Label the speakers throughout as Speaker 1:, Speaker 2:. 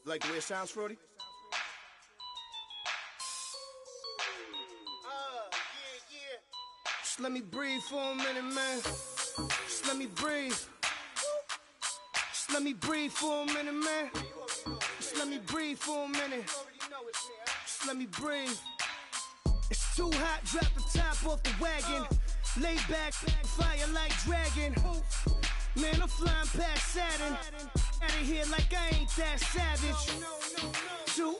Speaker 1: Like the way it sounds, Frody? Just let me breathe for a minute, man. Just let me breathe. Just let me breathe for a minute, man. Just let me breathe for a minute. Just let me breathe. It's too hot, drop the top off the wagon. Lay back, fire like dragon. Man, I'm flying past Saturn. Out of here like I ain't that savage. Two.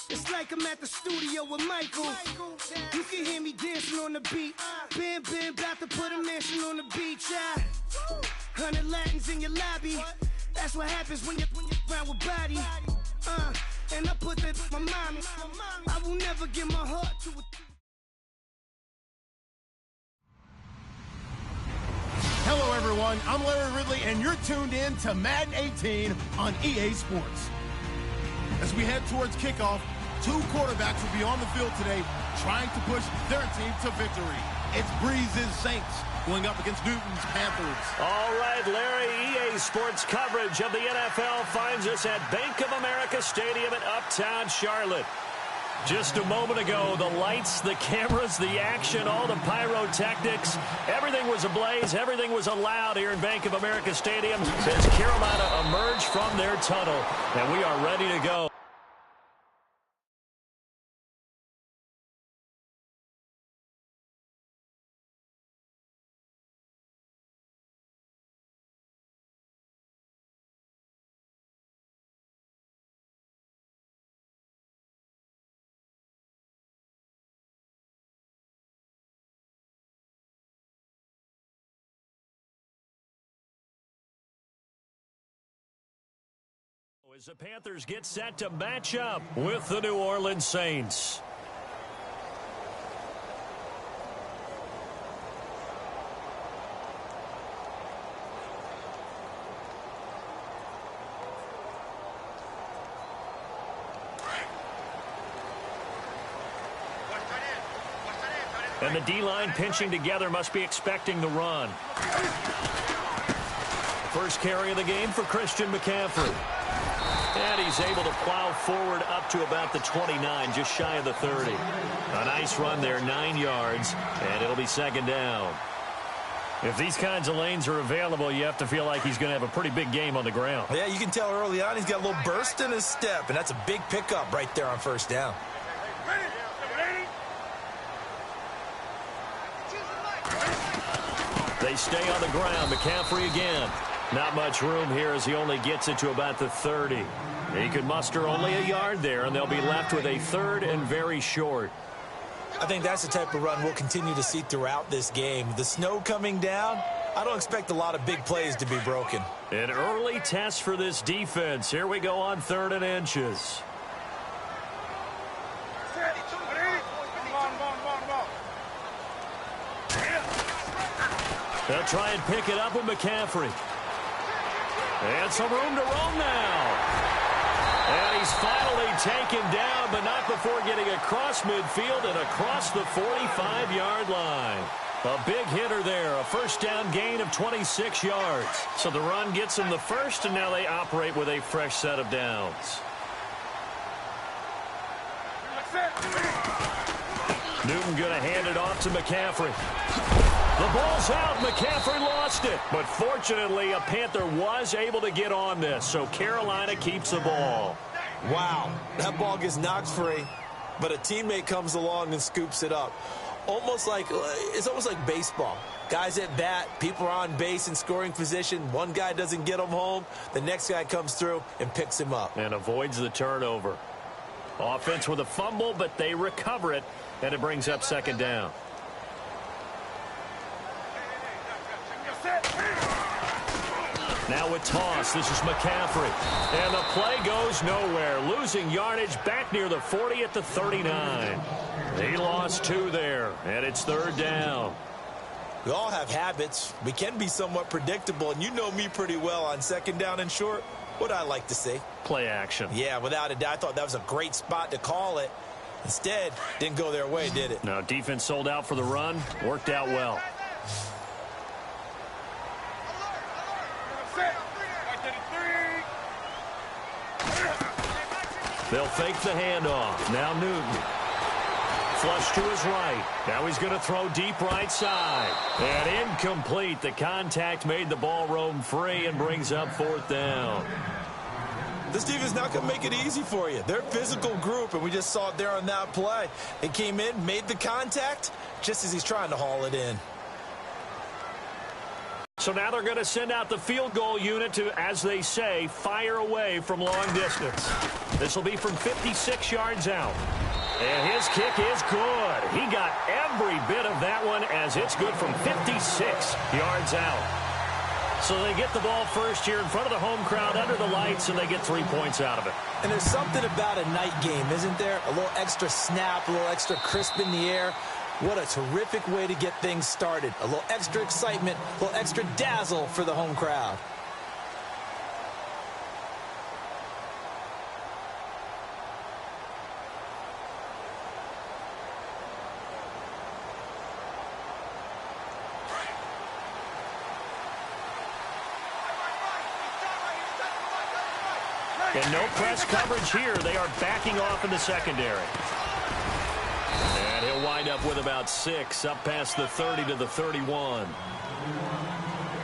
Speaker 1: It's like I'm at the studio with Michael. You can hear me dancing on the beat. Bam, about to put a mansion on the beach. 100 Latins in your lobby. That's what happens when you're around with body. And I put that in my mommy. I will never give my heart to a...
Speaker 2: Hello, everyone. I'm Larry Ridley, and you're tuned in to Madden 18 on EA Sports. As we head towards kickoff, two quarterbacks will be on the field today trying to push their team to victory. It's Breeze's Saints going up against Newton's Panthers.
Speaker 3: All right, Larry, EA Sports coverage of the NFL finds us at Bank of America Stadium in Uptown Charlotte. Just a moment ago, the lights, the cameras, the action, all the pyrotechnics, everything was ablaze, everything was allowed here in Bank of America Stadium as Carolina emerged from their tunnel, and we are ready to go. As the Panthers get set to match up with the New Orleans Saints. And the D-line pinching together must be expecting the run. First carry of the game for Christian McCaffrey. And he's able to plow forward up to about the 29, just shy of the 30. A nice run there, 9 yards, and it'll be second down. If these kinds of lanes are available, you have to feel like he's going to have a pretty big game on the ground.
Speaker 4: Yeah, you can tell early on he's got a little burst in his step, and that's a big pickup right there on first down.
Speaker 3: They stay on the ground. McCaffrey again. Not much room here as he only gets it to about the 30. He could muster only a yard there, and they'll be left with a third and very short.
Speaker 4: I think that's the type of run we'll continue to see throughout this game. The snow coming down, I don't expect a lot of big plays to be broken.
Speaker 3: An early test for this defense. Here we go on 3rd and inches. They'll try and pick it up with McCaffrey. And some room to roam now. And he's finally taken down, but not before getting across midfield and across the 45-yard line. A big hitter there, a first down gain of 26 yards. So the run gets him the first, and now they operate with a fresh set of downs. Newton going to hand it off to McCaffrey. The ball's out. McCaffrey lost it. But fortunately, a Panther was able to get on this, so Carolina keeps the ball.
Speaker 4: Wow, that ball gets knocked free, but a teammate comes along and scoops it up. It's almost like baseball. Guys at bat, people are on base in scoring position. One guy doesn't get him home. The next guy comes through and picks him up.
Speaker 3: And avoids the turnover. Offense with a fumble, but they recover it, and it brings up second down. Now with toss, this is McCaffrey. And the play goes nowhere. Losing yardage back near the 40 at the 39. He lost 2 there, and it's 3rd down.
Speaker 4: We all have habits. We can be somewhat predictable, and you know me pretty well on 2nd down and short. What I like to see?
Speaker 3: Play action.
Speaker 4: Yeah, without a doubt. I thought that was a great spot to call it. Instead, didn't go their way, did it?
Speaker 3: No, defense sold out for the run. Worked out well. They'll fake the handoff. Now Newton. Flush to his right. Now he's going to throw deep right side. And incomplete. The contact made the ball roam free and brings up 4th down.
Speaker 4: This defense not going to make it easy for you. They're a physical group, and we just saw it there on that play. They came in, made the contact, just as he's trying to haul it in.
Speaker 3: So now they're going to send out the field goal unit to, as they say, fire away from long distance. This will be from 56 yards out. And his kick is good. He got every bit of that one as it's good from 56 yards out. So they get the ball first here in front of the home crowd under the lights, and they get 3 points out of it.
Speaker 4: And there's something about a night game, isn't there? A little extra snap, a little extra crisp in the air. What a terrific way to get things started. A little extra excitement, a little extra dazzle for the home crowd.
Speaker 3: And no press coverage here. They are backing off in the secondary. And he'll wind up with about 6, up past the 30 to the 31.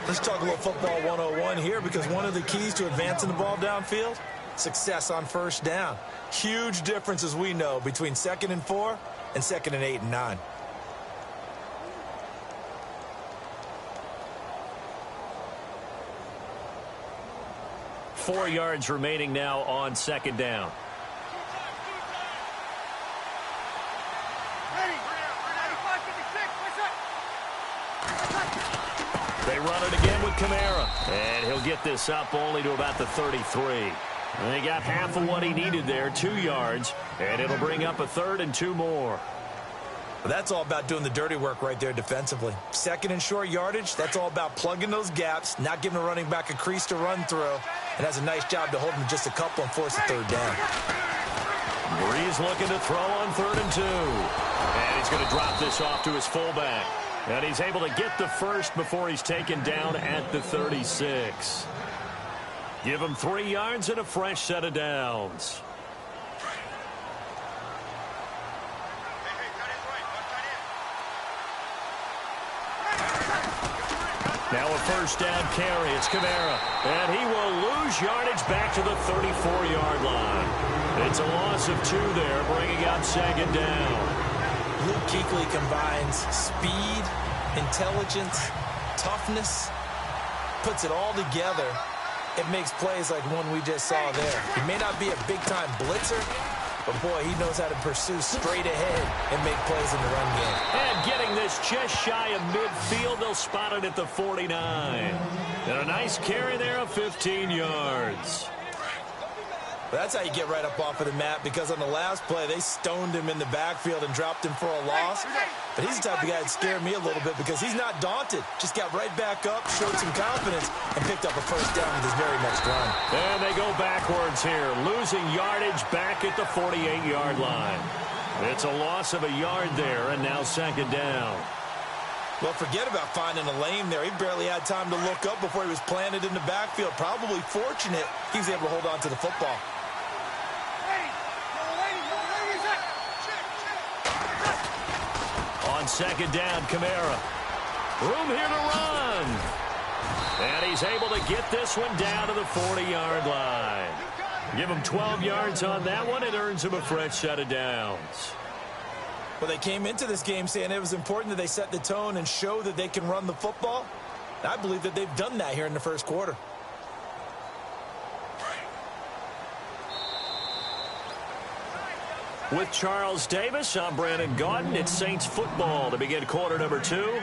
Speaker 4: Let's talk a little football 101 here, because one of the keys to advancing the ball downfield, success on first down. Huge difference, as we know, between 2nd and 4 and 2nd and 8 and 9.
Speaker 3: Four yards remaining now on 2nd down. They run it again with Kamara. And he'll get this up only to about the 33. And they got half of what he needed there, 2 yards. And it'll bring up a 3rd and 2 more.
Speaker 4: Well, that's all about doing the dirty work right there defensively. 2nd and short yardage, that's all about plugging those gaps, not giving a running back a crease to run through. And has a nice job to hold him just a couple and force a 3rd down.
Speaker 3: Breeze looking to throw on 3rd and 2. And he's going to drop this off to his fullback. And he's able to get the first before he's taken down at the 36. Give him 3 yards and a fresh set of downs. Now a first down carry. It's Kamara. And he will lose yardage back to the 34-yard line. It's a loss of 2 there, bringing up 2nd down.
Speaker 4: Luke Kuechly combines speed, intelligence, toughness, puts it all together. It makes plays like one we just saw there. He may not be a big-time blitzer, but, boy, he knows how to pursue straight ahead and make plays in the run game.
Speaker 3: And getting this just shy of midfield, they'll spot it at the 49. And a nice carry there of 15 yards.
Speaker 4: But that's how you get right up off of the mat, because on the last play, they stoned him in the backfield and dropped him for a loss. But he's the type of guy that scared me a little bit, because he's not daunted. Just got right back up, showed some confidence, and picked up a first down with his very next run.
Speaker 3: And they go backwards here, losing yardage back at the 48-yard line. It's a loss of a yard there, and now 2nd down.
Speaker 4: Well, forget about finding a lane there. He barely had time to look up before he was planted in the backfield. Probably fortunate he was able to hold on to the football.
Speaker 3: On 2nd down, Kamara. Room here to run. And he's able to get this one down to the 40-yard line. Give him 12 yards on that one. It earns him a fresh set of downs.
Speaker 4: Well, they came into this game saying it was important that they set the tone and show that they can run the football. And I believe that they've done that here in the first quarter.
Speaker 3: With Charles Davis, I'm Brandon Gaudin. It's Saints football to begin quarter number 2.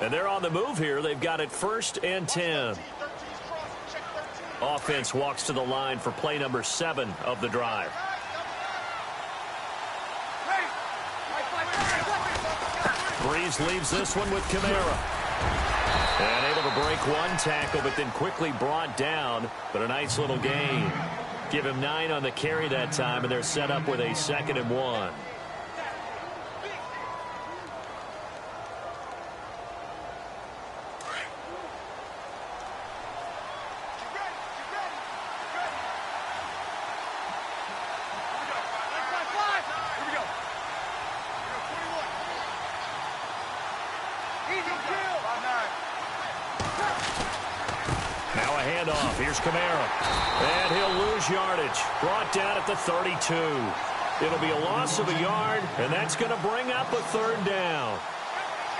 Speaker 3: And they're on the move here. They've got it 1st and 10. Offense walks to the line for play number 7 of the drive. Breeze leaves this one with Kamara. And able to break one tackle, but then quickly brought down. But a nice little gain. Give him 9 on the carry that time, and they're set up with a 2nd and 1. Now a handoff. Here's Kamara. And he'll lose yardage. Brought down at the 32. It'll be a loss of a yard, and that's going to bring up a third down.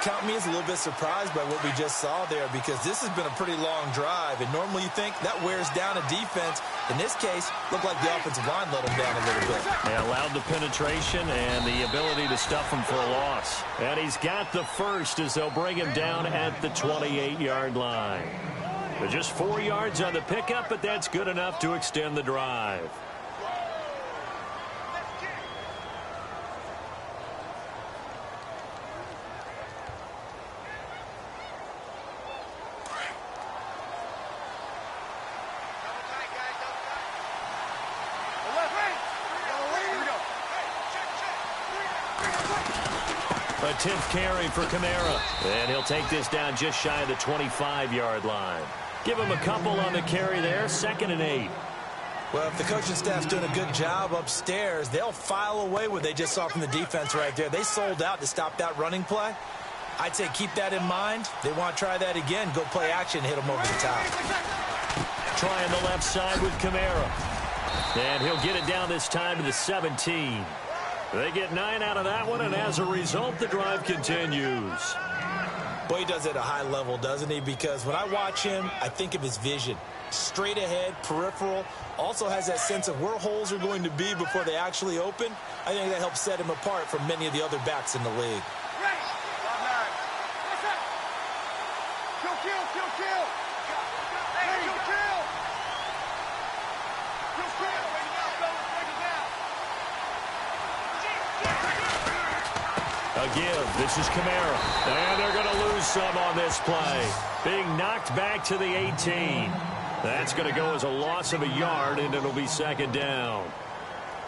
Speaker 4: Count me as a little bit surprised by what we just saw there, because this has been a pretty long drive, and normally you think that wears down a defense. In this case, looked like the offensive line let them down a little bit.
Speaker 3: They allowed the penetration and the ability to stuff him for a loss. And he's got the first as they'll bring him down at the 28-yard line. But just 4 yards on the pickup, but that's good enough to extend the drive. A 10th carry for Kamara. And he'll take this down just shy of the 25-yard line. Give him a couple on the carry there. 2nd and 8.
Speaker 4: Well, if the coaching staff's doing a good job upstairs, they'll file away what they just saw from the defense right there. They sold out to stop that running play. I'd say keep that in mind. They want to try that again. Go play action and hit them over the top.
Speaker 3: Trying the left side with Kamara. And he'll get it down this time to the 17. They get 9 out of that one, and as a result, the drive continues.
Speaker 4: Boy, he does it at a high level, doesn't he? Because when I watch him, I think of his vision. Straight ahead, peripheral. Also has that sense of where holes are going to be before they actually open. I think that helps set him apart from many of the other backs in the league.
Speaker 3: A give. This is Kamara. And they're going to lose some on this play. Being knocked back to the 18. That's going to go as a loss of a yard, and it'll be 2nd down.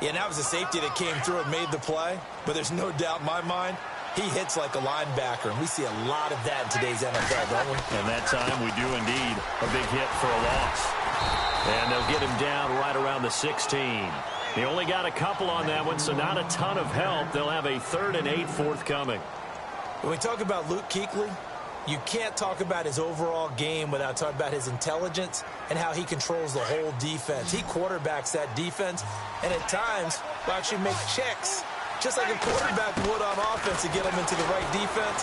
Speaker 4: Yeah, and that was a safety that came through and made the play. But there's no doubt in my mind, he hits like a linebacker. And we see a lot of that in today's NFL, don't we?
Speaker 3: And that time we do indeed a big hit for a loss. And they'll get him down right around the 16. He only got a couple on that one, so not a ton of help. They'll have a 3rd and 8 forthcoming.
Speaker 4: When we talk about Luke Kuechly, you can't talk about his overall game without talking about his intelligence and how he controls the whole defense. He quarterbacks that defense, and at times will actually make checks, just like a quarterback would on offense to get them into the right defense.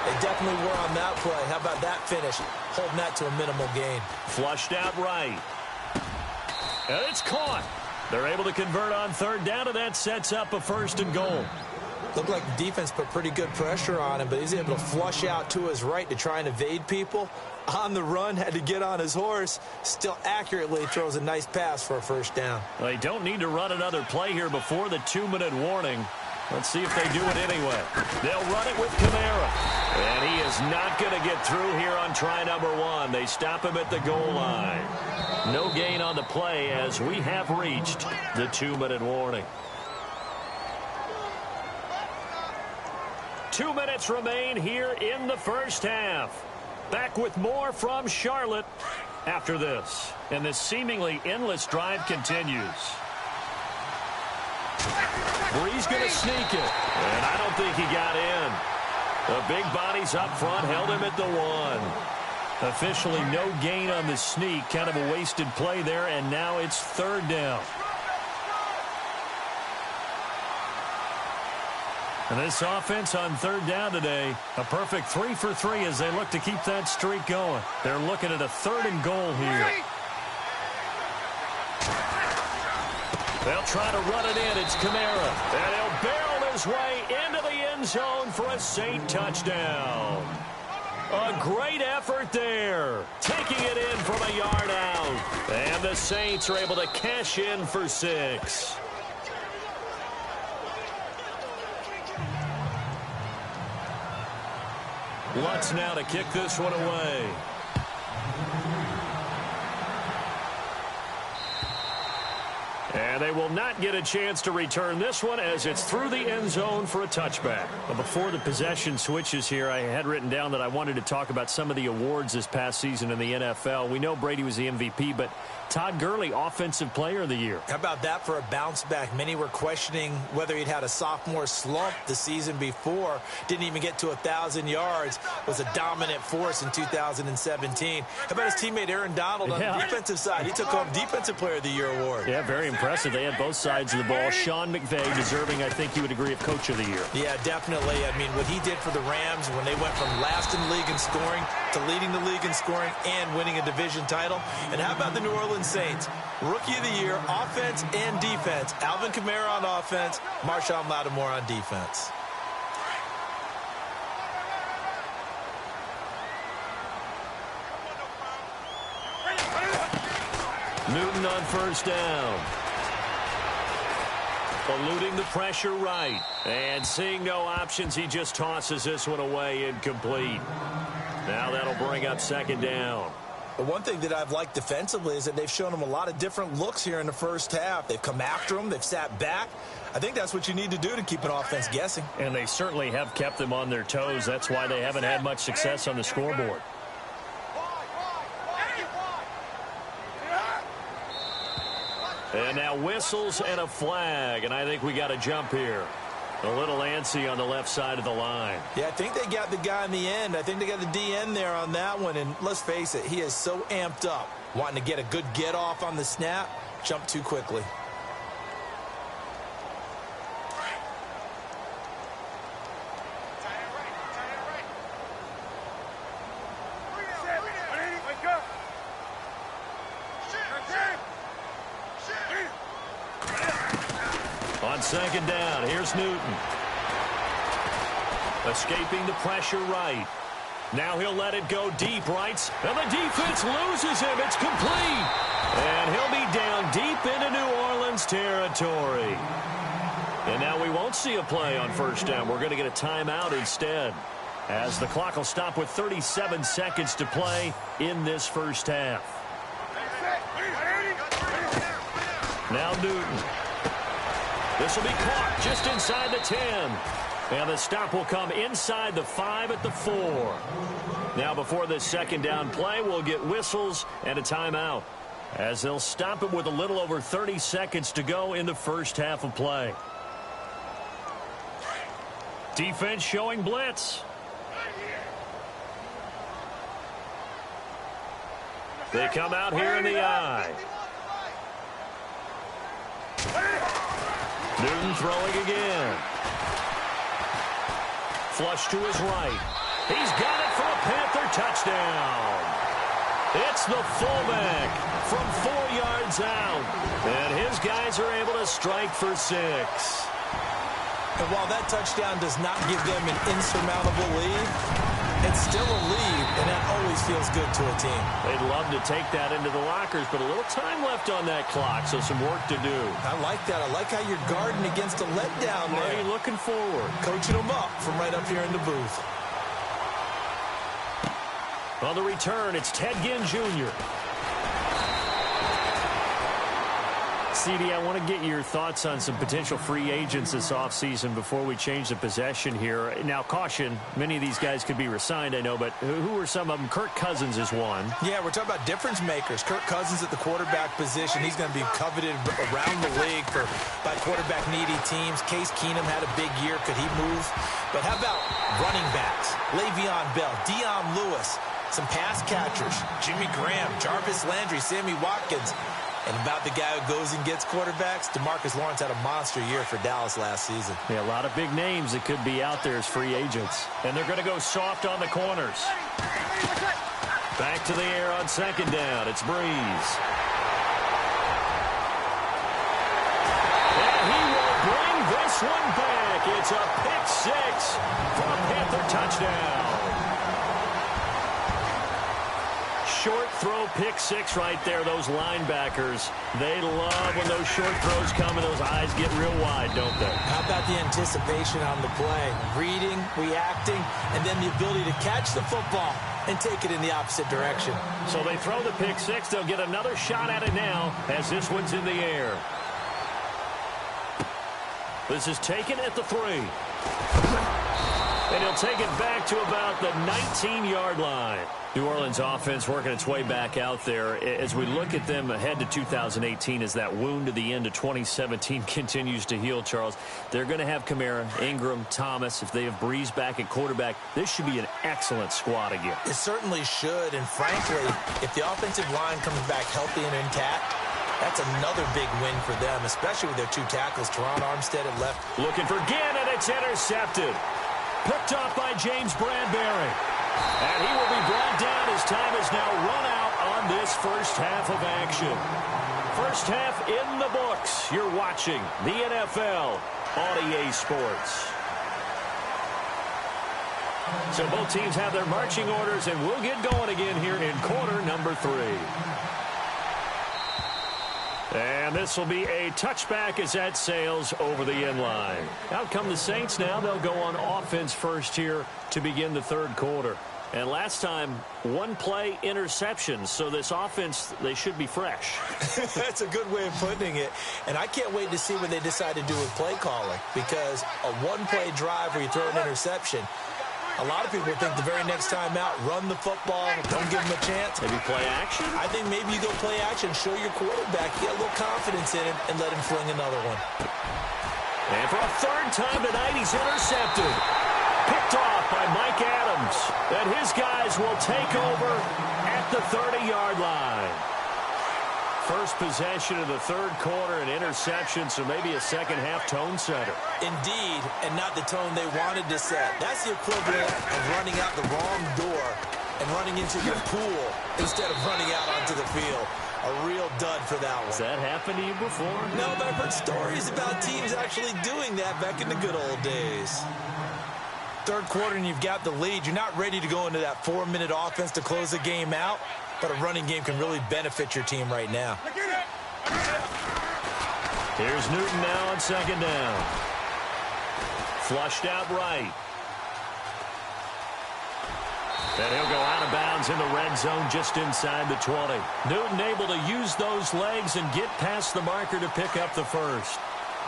Speaker 4: They definitely were on that play. How about that finish? Holding that to a minimal gain.
Speaker 3: Flushed out right. And it's caught. They're able to convert on 3rd down, and that sets up a 1st and goal.
Speaker 4: Looked like the defense put pretty good pressure on him, but he's able to flush out to his right to try and evade people. On the run, had to get on his horse. Still accurately throws a nice pass for a 1st down.
Speaker 3: They don't need to run another play here before the 2-minute warning. Let's see if they do it anyway. They'll run it with Kamara. And he is not going to get through here on try number 1. They stop him at the goal line. No gain on the play as we have reached the 2-minute warning. 2 minutes remain here in the first half. Back with more from Charlotte after this. And this seemingly endless drive continues. Bree's going to sneak it. And I don't think he got in. The big bodies up front held him at the 1. Officially no gain on the sneak. Kind of a wasted play there, and now it's 3rd down. And this offense on 3rd down today, a perfect 3 for 3 as they look to keep that streak going. They're looking at a 3rd and goal here. They'll try to run it in. It's Kamara. And he'll barrel his way into the end zone for a Saint touchdown. A great effort there. Taking it in from a yard out. And the Saints are able to cash in for 6. Lutz now to kick this one away. And they will not get a chance to return this one as it's through the end zone for a touchback. But before the possession switches here, I had written down that I wanted to talk about some of the awards this past season in the NFL. We know Brady was the MVP, but Todd Gurley, Offensive Player of the Year.
Speaker 4: How about that for a bounce back? Many were questioning whether he'd had a sophomore slump the season before. Didn't even get to 1,000 yards. Was a dominant force in 2017. How about his teammate Aaron Donald on the defensive side? He took home Defensive Player of the Year award.
Speaker 3: Yeah, very impressive. They had both sides of the ball. Sean McVay deserving, I think you would agree, of Coach of the Year.
Speaker 4: Yeah, definitely. I mean, what he did for the Rams when they went from last in the league in scoring to leading the league in scoring and winning a division title. And how about the New Orleans Saints? Rookie of the Year, offense and defense. Alvin Kamara on offense, Marshawn Lattimore on defense.
Speaker 3: Newton on first down. Eluding the pressure right. And seeing no options, he just tosses this one away incomplete. Now that'll bring up second down.
Speaker 4: But one thing that I've liked defensively is that they've shown him a lot of different looks here in the first half. They've come after him. They've sat back. I think that's what you need to do to keep an offense guessing.
Speaker 3: And they certainly have kept them on their toes. That's why they haven't had much success on the scoreboard. And now whistles and a flag. And I think we got a jump here. A little antsy on the left side of the line.
Speaker 4: Yeah, I think they got the guy in the end. I think they got the DN there on that one. And let's face it, he is so amped up, wanting to get a good get off on the snap, jump too quickly.
Speaker 3: On second down, here's Newton. Escaping the pressure right. Now he'll let it go deep, right? And the defense loses him. It's complete. And he'll be down deep into New Orleans territory. And now we won't see a play on first down. We're going to get a timeout instead, as the clock will stop with 37 seconds to play in this first half. Now Newton. This will be caught just inside the 10. And the stop will come inside the 5 at the 4. Now before this second down play, we'll get whistles and a timeout, as they'll stop it with a little over 30 seconds to go in the first half of play. Defense showing blitz. They come out here in the eye. Newton throwing again. Flush to his right. He's got it for a Panther touchdown. It's the fullback from 4 yards out. And his guys are able to strike for 6.
Speaker 4: And while that touchdown does not give them an insurmountable lead, it's still a lead, and that always feels good to a team.
Speaker 3: They'd love to take that into the lockers, but a little time left on that clock, so some work to do.
Speaker 4: I like that. I like how you're guarding against a letdown there.
Speaker 3: Already looking forward.
Speaker 4: Coaching them up from right up here in the booth.
Speaker 3: On the return, it's Ted Ginn Jr. CD, I want to get your thoughts on some potential free agents this offseason before we change the possession here. Now, caution, many of these guys could be re-signed, I know, but who are some of them? Kirk Cousins is one.
Speaker 4: Yeah, we're talking about difference makers. Kirk Cousins at the quarterback position. He's going to be coveted around the league by quarterback-needy teams. Case Keenum had a big year. Could he move? But how about running backs? Le'Veon Bell, Dion Lewis, some pass catchers, Jimmy Graham, Jarvis Landry, Sammy Watkins. And about the guy who goes and gets quarterbacks, DeMarcus Lawrence had a monster year for Dallas last season.
Speaker 3: Yeah, a lot of big names that could be out there as free agents. And they're going to go soft on the corners. Back to the air on second down. It's Breeze. And he will bring this one back. It's a pick 6 for a Panther touchdown. Short throw, pick 6 right there. Those linebackers, they love when those short throws come and those eyes get real wide, don't they?
Speaker 4: How about the anticipation on the play? Reading, reacting, and then the ability to catch the football and take it in the opposite direction.
Speaker 3: So they throw the pick 6. They'll get another shot at it now as this one's in the air. This is taken at the 3. And he'll take it back to about the 19-yard line. New Orleans offense working its way back out there. As we look at them ahead to 2018, as that wound at the end of 2017 continues to heal, Charles, they're going to have Kamara, Ingram, Thomas. If they have Breeze back at quarterback, this should be an excellent squad again.
Speaker 4: It certainly should, and frankly, if the offensive line comes back healthy and intact, that's another big win for them, especially with their 2 tackles, Teron Armstead at left.
Speaker 3: Looking for Ginn, and it's intercepted. Picked off by James Bradbury. And he will be brought down as time is now run out on this first half of action. First half in the books. You're watching the NFL on EA Sports. So both teams have their marching orders, and we'll get going again here in quarter number 3. And this will be a touchback as that sails over the end line. Out come the Saints now. They'll go on offense first here to begin the third quarter. And last time, 1-play interception. So this offense, they should be fresh.
Speaker 4: That's a good way of putting it. And I can't wait to see what they decide to do with play calling. Because a 1-play drive where you throw an interception, a lot of people think the very next time out, run the football, don't give them a chance.
Speaker 3: Maybe play action?
Speaker 4: I think maybe you go play action, show your quarterback, get a little confidence in him, and let him fling another one.
Speaker 3: And for a third time tonight, he's intercepted. Picked off by Mike Adams. And his guys will take over at the 30-yard line. First possession of the third quarter, an interception, so maybe a second-half tone setter.
Speaker 4: Indeed, and not the tone they wanted to set. That's the equivalent of running out the wrong door and running into your pool instead of running out onto the field. A real dud for that one.
Speaker 3: Has that happened to you before?
Speaker 4: No, but I've heard stories about teams actually doing that back in the good old days. Third quarter and you've got the lead. You're not ready to go into that 4-minute offense to close the game out. But a running game can really benefit your team right now.
Speaker 3: Here's Newton now on second down. Flushed out right. And he'll go out of bounds in the red zone just inside the 20. Newton able to use those legs and get past the marker to pick up the first.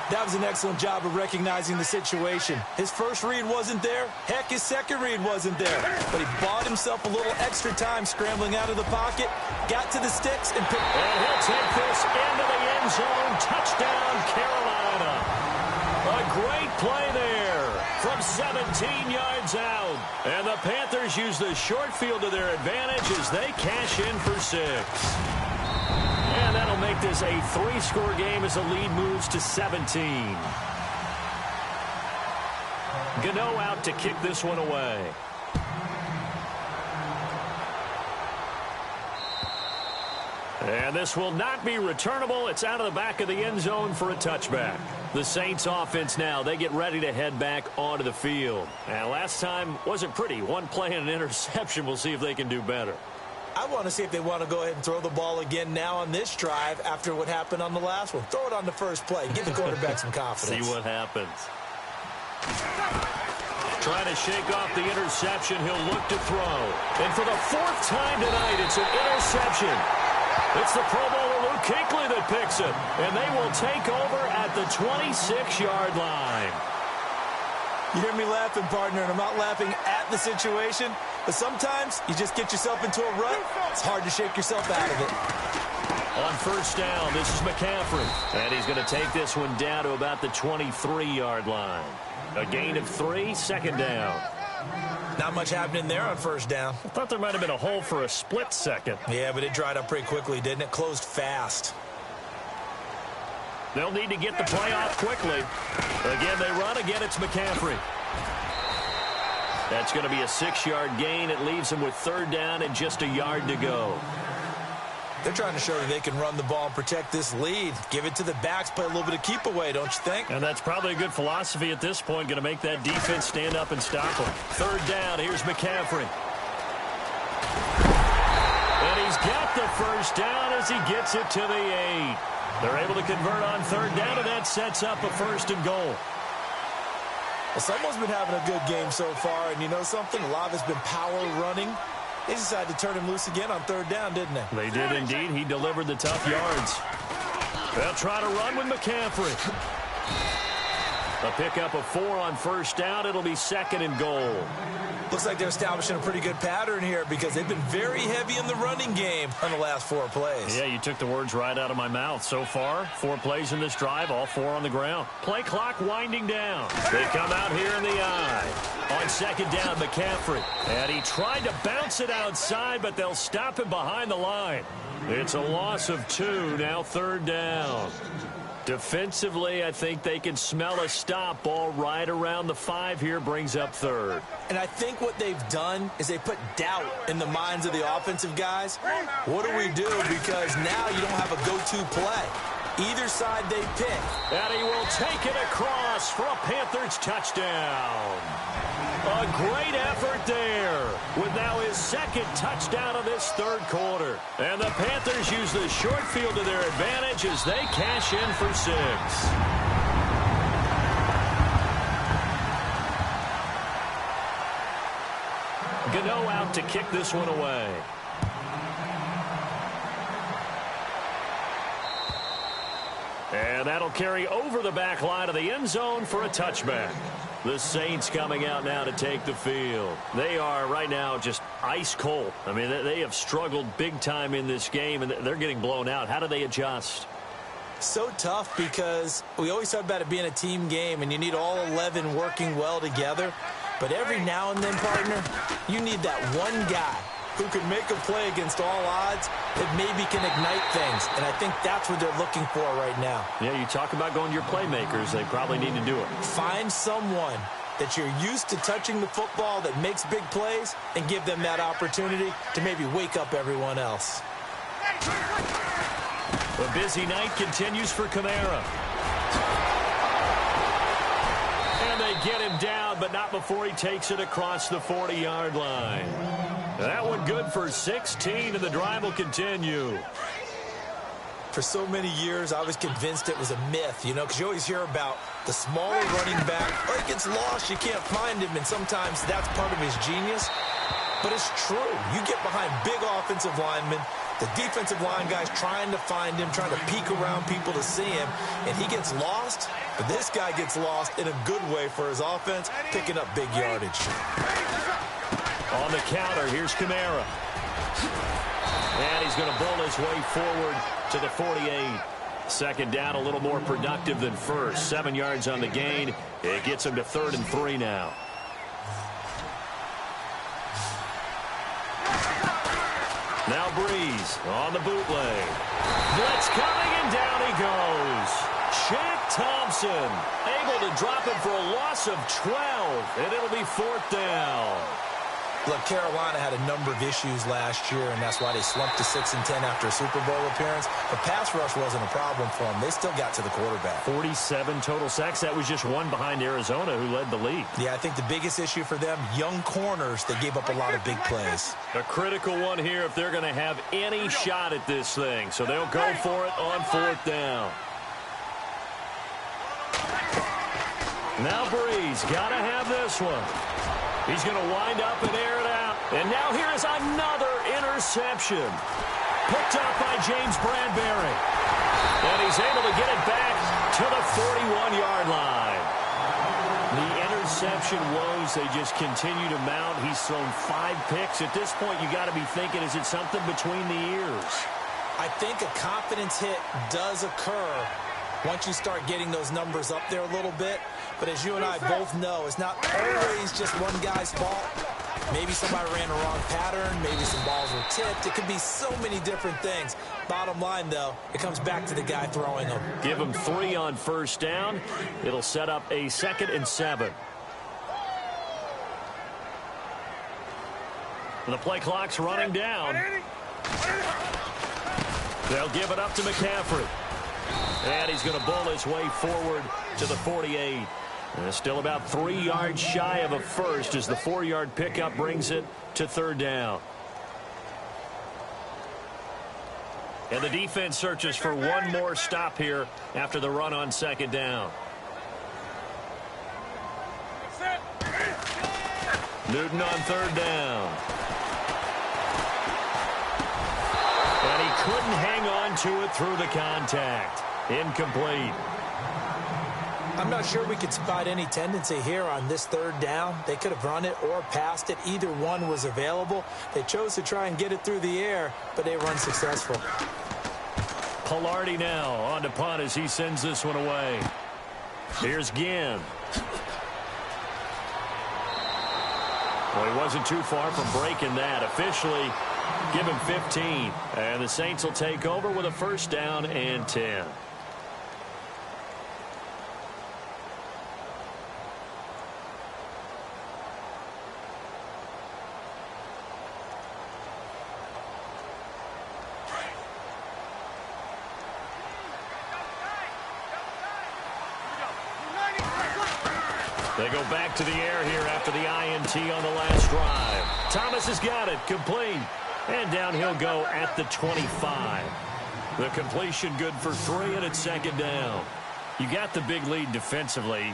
Speaker 4: That was an excellent job of recognizing the situation. His first read wasn't there. Heck, his second read wasn't there. But he bought himself a little extra time scrambling out of the pocket, got to the sticks, and picked.
Speaker 3: And he'll take this into the end zone. Touchdown, Carolina. A great play there from 17 yards out. And the Panthers use the short field to their advantage as they cash in for 6. And that'll make this a 3-score game as the lead moves to 17. Gano out to kick this one away. And this will not be returnable. It's out of the back of the end zone for a touchback. The Saints offense now, they get ready to head back onto the field. And last time wasn't pretty. 1 play and an interception. We'll see if they can do better.
Speaker 4: I want to see if they want to go ahead and throw the ball again now on this drive after what happened on the last one. Throw it on the first play. Give the quarterback some confidence.
Speaker 3: See what happens. Trying to shake off the interception. He'll look to throw. And for the 4th time tonight, it's an interception. It's the Pro Bowler Luke Kuechly that picks it. And they will take over at the 26-yard line.
Speaker 4: You hear me laughing, partner, and I'm not laughing at the situation. But sometimes you just get yourself into a rut. It's hard to shake yourself out of it.
Speaker 3: On first down, this is McCaffrey. And he's going to take this one down to about the 23-yard line. A gain of 3, second down.
Speaker 4: Not much happening there on first down.
Speaker 3: I thought there might have been a hole for a split second.
Speaker 4: Yeah, but it dried up pretty quickly, didn't it? Closed fast.
Speaker 3: They'll need to get the play off quickly. Again, they run. Again, it's McCaffrey. That's going to be a 6-yard gain. It leaves them with third down and just a yard to go.
Speaker 4: They're trying to show that they can run the ball and protect this lead. Give it to the backs, play a little bit of keep away, don't you think?
Speaker 3: And that's probably a good philosophy at this point, going to make that defense stand up and stop them. Third down, here's McCaffrey. And he's got the first down as he gets it to the 8. They're able to convert on third down, and that sets up a 1st and goal.
Speaker 4: Well, someone's been having a good game so far, and you know something? A lot of it's been power running. They decided to turn him loose again on third down, didn't they?
Speaker 3: They did indeed. He delivered the tough yards. They'll try to run with McCaffrey. A pickup of 4 on first down. It'll be 2nd and goal.
Speaker 4: Looks like they're establishing a pretty good pattern here because they've been very heavy in the running game on the last 4 plays.
Speaker 3: Yeah, you took the words right out of my mouth. So far, 4 plays in this drive, all 4 on the ground. Play clock winding down. They come out here in the eye. On 2nd down, McCaffrey. And he tried to bounce it outside, but they'll stop him behind the line. It's a loss of 2, now 3rd down. Defensively, I think they can smell a stop. Ball right around the 5 here, brings up 3rd.
Speaker 4: And I think what they've done is they put doubt in the minds of the offensive guys. What do we do? Because now you don't have a go-to play. Either side they pick.
Speaker 3: And he will take it across for a Panthers touchdown. A great effort there with now his 2nd touchdown of this 3rd quarter. And the Panthers use the short field to their advantage as they cash in for 6. Gano out to kick this one away. And that'll carry over the back line of the end zone for a touchback. The Saints coming out now to take the field. They are right now just ice cold. I mean, they have struggled big time in this game, and they're getting blown out. How do they adjust?
Speaker 4: So tough because we always talk about it being a team game, and you need all 11 working well together. But every now and then, partner, you need that one guy who can make a play against all odds that maybe can ignite things. And I think that's what they're looking for right now.
Speaker 3: Yeah, you talk about going to your playmakers. They probably need to do it.
Speaker 4: Find someone that you're used to touching the football that makes big plays and give them that opportunity to maybe wake up everyone else.
Speaker 3: The busy night continues for Kamara. And they get him down, but not before he takes it across the 40-yard line. That one good for 16, and the drive will continue.
Speaker 4: For so many years, I was convinced it was a myth, you know, because you always hear about the smaller running back. Oh, he gets lost, you can't find him, and sometimes that's part of his genius. But it's true. You get behind big offensive linemen, the defensive line guys trying to find him, trying to peek around people to see him, and he gets lost. But this guy gets lost in a good way for his offense, picking up big yardage.
Speaker 3: On the counter, here's Kamara. And he's going to bull his way forward to the 48. 2nd down, a little more productive than first. 7 yards on the gain. It gets him to 3rd and 3 now. Now Breeze on the bootleg. Blitz coming, and down he goes. Shaq Thompson able to drop him for a loss of 12, and it'll be 4th down.
Speaker 4: Look, Carolina had a number of issues last year, and that's why they slumped to 6-10 after a Super Bowl appearance. But pass rush wasn't a problem for them. They still got to the quarterback.
Speaker 3: 47 total sacks. That was just one behind Arizona, who led the league.
Speaker 4: Yeah, I think the biggest issue for them, young corners, they gave up a lot of big plays.
Speaker 3: A critical one here if they're going to have any shot at this thing. So they'll go for it on 4th down. Now Breeze, got to have this one. He's going to wind up and air it out. And now here is another interception. Picked up by James Bradbury. And he's able to get it back to the 41-yard line. The interception woes, they just continue to mount. He's thrown 5 picks. At this point, you got to be thinking, is it something between the ears?
Speaker 4: I think a confidence hit does occur once you start getting those numbers up there a little bit. But as you and I both know, it's not always just one guy's fault. Maybe somebody ran a wrong pattern. Maybe some balls were tipped. It could be so many different things. Bottom line, though, it comes back to the guy throwing them.
Speaker 3: Give him 3 on first down. It'll set up a 2nd and 7. The play clock's running down. They'll give it up to McCaffrey. And he's going to bull his way forward to the 48. And still about 3 yards shy of a first as the 4-yard pickup brings it to 3rd down. And the defense searches for one more stop here after the run on 2nd down. Newton on 3rd down. And he couldn't hang on to it through the contact. Incomplete.
Speaker 4: I'm not sure we could spot any tendency here on this third down. They could have run it or passed it. Either one was available. They chose to try and get it through the air, but they were unsuccessful.
Speaker 3: Pilardi now on to punt as he sends this one away. Here's Ginn. Well, he wasn't too far from breaking that. Officially, give him 15. And the Saints will take over with a first down and 10. They go back to the air here after the INT on the last drive. Thomas has got it. Complete. And down he'll go at the 25. The completion good for 3, and it's second down. You got the big lead defensively.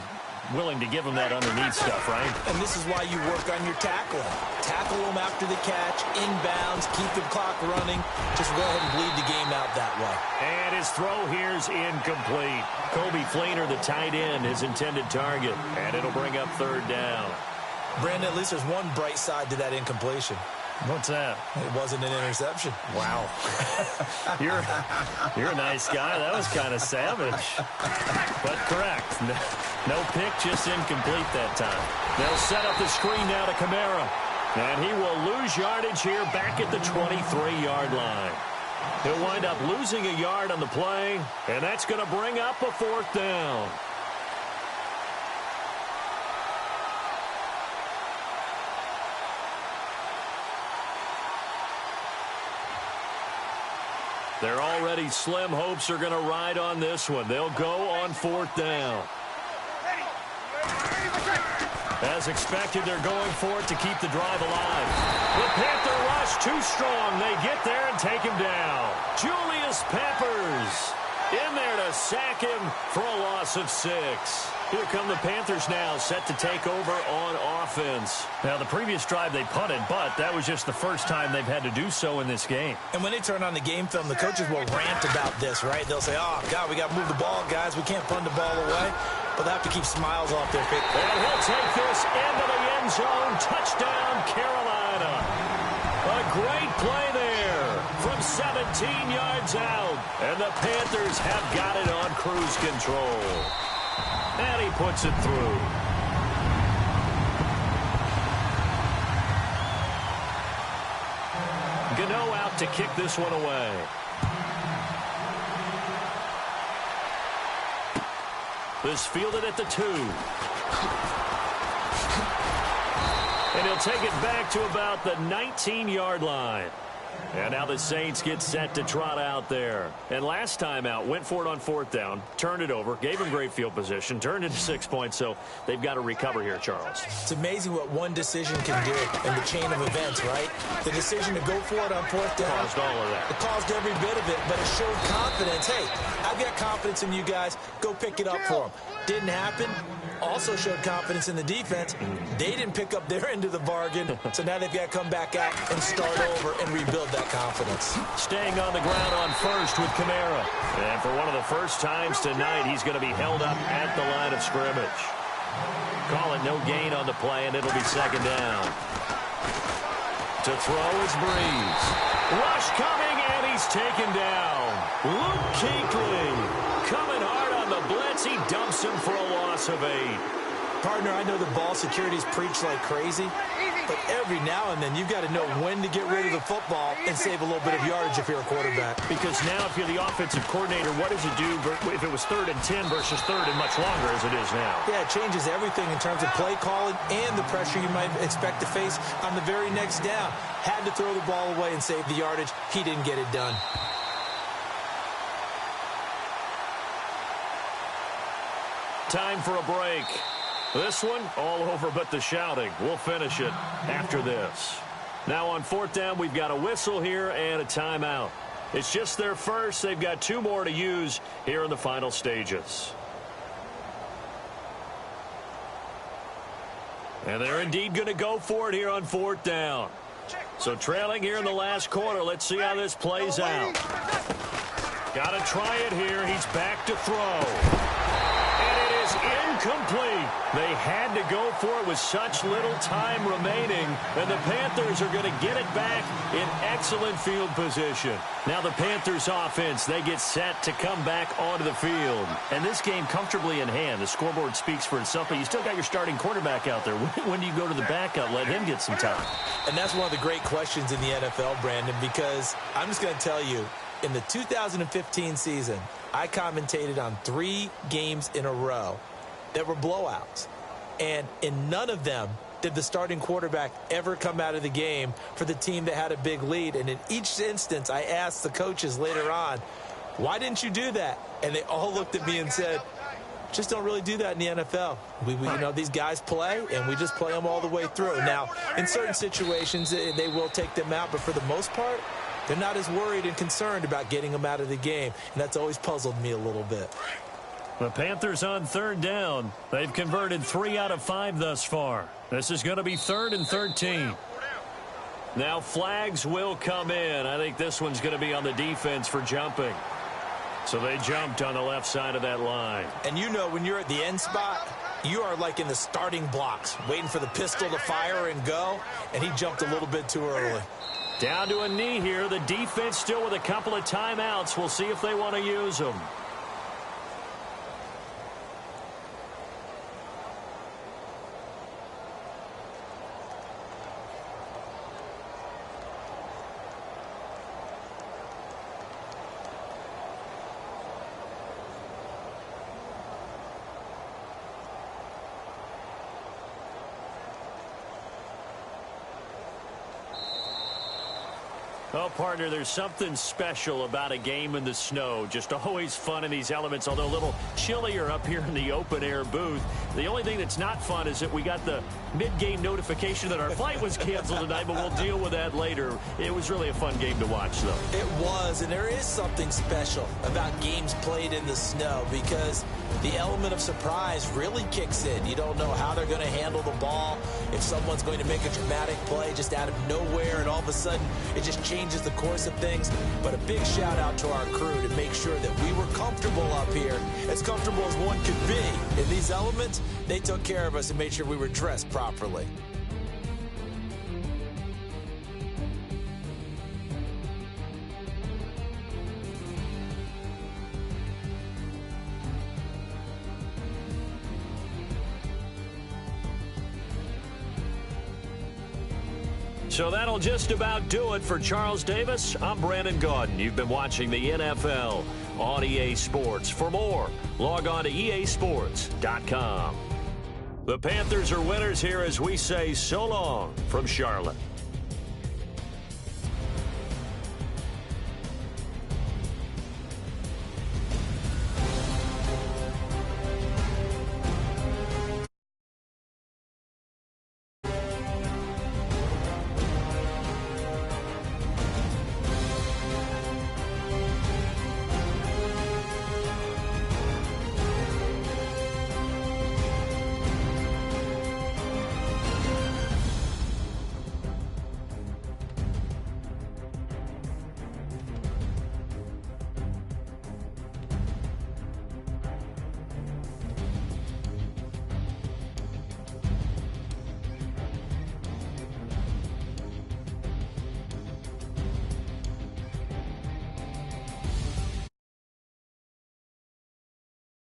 Speaker 3: Willing to give them that underneath stuff, right?
Speaker 4: And this is why you work on your tackling. Tackle them after the catch, inbounds, keep the clock running. Just go ahead and bleed the game out that way.
Speaker 3: And his throw here's incomplete. Kobe Fleener, the tight end, his intended target. And it'll bring up third down.
Speaker 4: Brandon, at least there's one bright side to that incompletion.
Speaker 3: What's that?
Speaker 4: It wasn't an interception.
Speaker 3: Wow. You're a nice guy. That was kind of savage. But correct. No pick, just incomplete that time. They'll set up the screen now to Kamara. And he will lose yardage here back at the 23-yard line. He'll wind up losing a yard on the play, and that's going to bring up a fourth down. Their already slim hopes are going to ride on this one. They'll go on fourth down. As expected, they're going for it to keep the drive alive. The Panther rush too strong. They get there and take him down. Julius Peppers in there to sack him for a loss of 6. Here come the Panthers now, set to take over on offense. Now, the previous drive they punted, but that was just the first time they've had to do so in this game.
Speaker 4: And when they turn on the game film, the coaches will rant about this, right? They'll say, oh, God, we got to move the ball, guys. We can't punt the ball away. But they have to keep smiles off their face.
Speaker 3: And he'll take this into the end zone. Touchdown, Carolina. A great play there from 17 yards out. And the Panthers have got it on cruise control. And he puts it through. Gano out to kick this one away. This fielded at the 2. And he'll take it back to about the 19-yard line. And now the Saints get set to trot out there. And last time out, went for it on fourth down, turned it over, gave him great field position, turned into 6 points, so they've got to recover here, Charles.
Speaker 4: It's amazing what one decision can do in the chain of events, right? The decision to go for it on fourth down.
Speaker 3: Caused all of that.
Speaker 4: It caused every bit of it, but it showed confidence. Hey, I've got confidence in you guys. Go pick it up for them. Didn't happen. Also showed confidence in the defense. They didn't pick up their end of the bargain, so now they've got to come back out and start over and rebuild that confidence.
Speaker 3: Staying on the ground on first with Kamara. And for one of the first times tonight, he's going to be held up at the line of scrimmage. Call it no gain on the play, and it'll be second down. To throw is Breeze. Rush coming, and he's taken down. Luke Kuechly coming hard on the blitz. He dumps him for a loss of 8.
Speaker 4: Partner, I know the ball security's preach like crazy, but every now and then you've got to know when to get rid of the football and save a little bit of yardage if you're a quarterback.
Speaker 3: Because now if you're the offensive coordinator, what does it do if it was 3rd and 10 versus 3rd and much longer as it is now?
Speaker 4: Yeah, it changes everything in terms of play calling and the pressure you might expect to face on the very next down. Had to throw the ball away and save the yardage. He didn't get it done.
Speaker 3: Time for a break. This one, all over but the shouting. We'll finish it after this. Now on fourth down, we've got a whistle here and a timeout. It's just their first. They've got 2 more to use here in the final stages. And they're indeed going to go for it here on fourth down. So trailing here in the last quarter. Let's see how this plays out. Got to try it here. He's back to throw. And it is Incomplete. They had to go for it with such little time remaining, and the Panthers are going to get it back in excellent field position. Now the Panthers offense, they get set to come back onto the field.
Speaker 5: And this game comfortably in hand. The scoreboard speaks for itself, but you still got your starting quarterback out there. When do you go to the backup, let him get some time?
Speaker 4: And that's one of the great questions in the NFL, Brandon, because I'm just going to tell you, in the 2015 season, I commentated on 3 games in a row that were blowouts. And in none of them did the starting quarterback ever come out of the game for the team that had a big lead. And in each instance, I asked the coaches later on, why didn't you do that? And they all looked at me and said, just don't really do that in the NFL. We you know, these guys play, and we just play them all the way through. Now, in certain situations, they will take them out, but for the most part, they're not as worried and concerned about getting them out of the game, and that's always puzzled me a little bit.
Speaker 3: The Panthers on 3rd down. They've converted 3 out of 5 thus far. This is going to be 3rd and 13. Now flags will come in. I think this one's going to be on the defense for jumping. So they jumped on the left side of that line.
Speaker 4: And you know, when you're at the end spot, you are like in the starting blocks, waiting for the pistol to fire and go, and he jumped a little bit too early.
Speaker 3: Down to a knee here. The defense still with a couple of timeouts. We'll see if they want to use them. Well, partner, there's something special about a game in the snow. Just always fun in these elements, although a little chillier up here in the open-air booth. The only thing that's not fun is that we got the mid-game notification that our flight was canceled tonight, but we'll deal with that later. It was really a fun game to watch, though.
Speaker 4: It was, and there is something special about games played in the snow because the element of surprise really kicks in. You don't know how they're going to handle the ball, if someone's going to make a dramatic play just out of nowhere, and all of a sudden it just changes the course of things. But a big shout out to our crew to make sure that we were comfortable up here, as comfortable as one could be. In these elements, they took care of us and made sure we were dressed properly.
Speaker 3: So that'll just about do it for Charles Davis. I'm Brandon Gaudin. You've been watching the NFL on EA Sports. For more, log on to easports.com. The Panthers are winners here as we say so long from Charlotte.